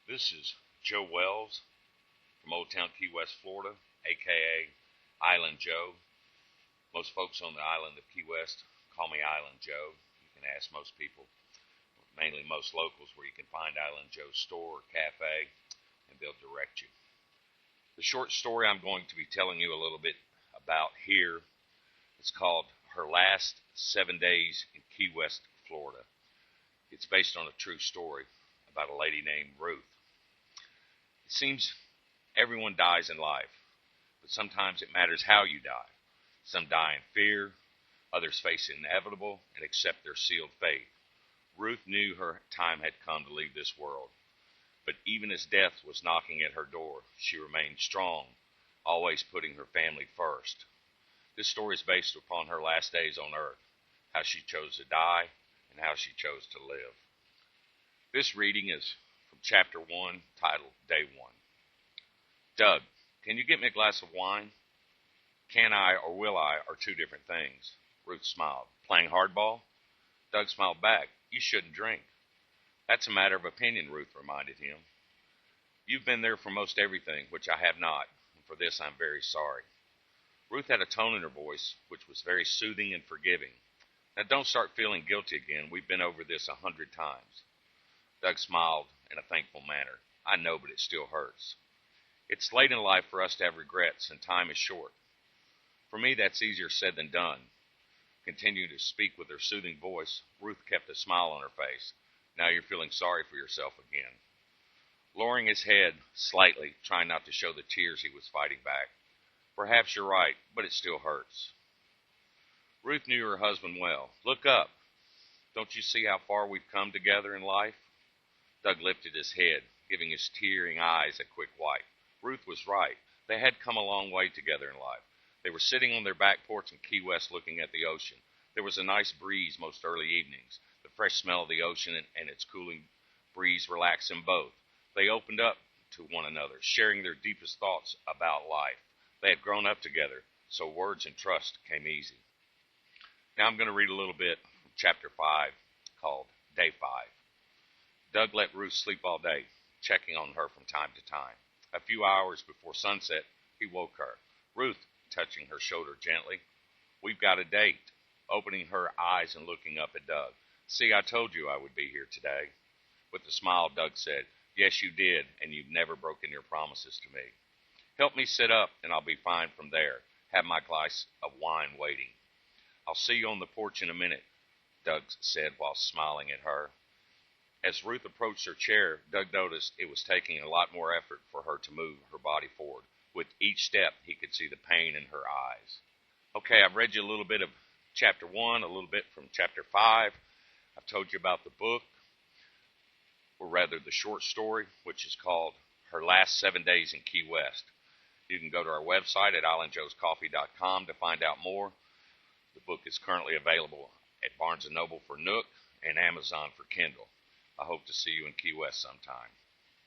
This is Joe Wells from Old Town Key West, Florida, aka Island Joe. Most folks on the island of Key West call me Island Joe. You can ask most people, mainly most locals, where you can find Island Joe's store or cafe, and they'll direct you. The short story I'm going to be telling you a little bit about here is called Her Last 7 Days in Key West, Florida. It's based on a true story about a lady named Ruth. It seems everyone dies in life, but sometimes it matters how you die. Some die in fear, others face the inevitable and accept their sealed fate. Ruth knew her time had come to leave this world, but even as death was knocking at her door, she remained strong, always putting her family first. This story is based upon her last days on earth, how she chose to die and how she chose to live. This reading is from chapter 1, titled Day 1. Doug, can you get me a glass of wine? Can I or will I are two different things. Ruth smiled. Playing hardball? Doug smiled back. You shouldn't drink. That's a matter of opinion, Ruth reminded him. You've been there for most everything, which I have not, and for this I'm very sorry. Ruth had a tone in her voice which was very soothing and forgiving. Now don't start feeling guilty again. We've been over this 100 times. Doug smiled in a thankful manner. I know, but it still hurts. It's late in life for us to have regrets, and time is short. For me, that's easier said than done. Continuing to speak with her soothing voice, Ruth kept a smile on her face. Now you're feeling sorry for yourself again. Lowering his head slightly, trying not to show the tears he was fighting back. Perhaps you're right, but it still hurts. Ruth knew her husband well. Look up. Don't you see how far we've come together in life? Doug lifted his head, giving his tearing eyes a quick wipe. Ruth was right. They had come a long way together in life. They were sitting on their back porch in Key West looking at the ocean. There was a nice breeze most early evenings. The fresh smell of the ocean and its cooling breeze relaxed them both. They opened up to one another, sharing their deepest thoughts about life. They had grown up together, so words and trust came easy. Now I'm going to read a little bit from chapter 5 called Day 5. Doug let Ruth sleep all day, checking on her from time to time. A few hours before sunset, he woke her. Ruth, touching her shoulder gently. We've got a date. Opening her eyes and looking up at Doug. See, I told you I would be here today. With a smile, Doug said, Yes, you did, and you've never broken your promises to me. Help me sit up, and I'll be fine from there. Have my glass of wine waiting. I'll see you on the porch in a minute, Doug said while smiling at her. As Ruth approached her chair, Doug noticed it was taking a lot more effort for her to move her body forward. With each step, he could see the pain in her eyes. Okay, I've read you a little bit of chapter 1, a little bit from chapter 5. I've told you about the book, or rather the short story, which is called Her Last 7 Days in Key West. You can go to our website at islandjoescoffee.com to find out more. The book is currently available at Barnes & Noble for Nook and Amazon for Kindle. I hope to see you in Key West sometime.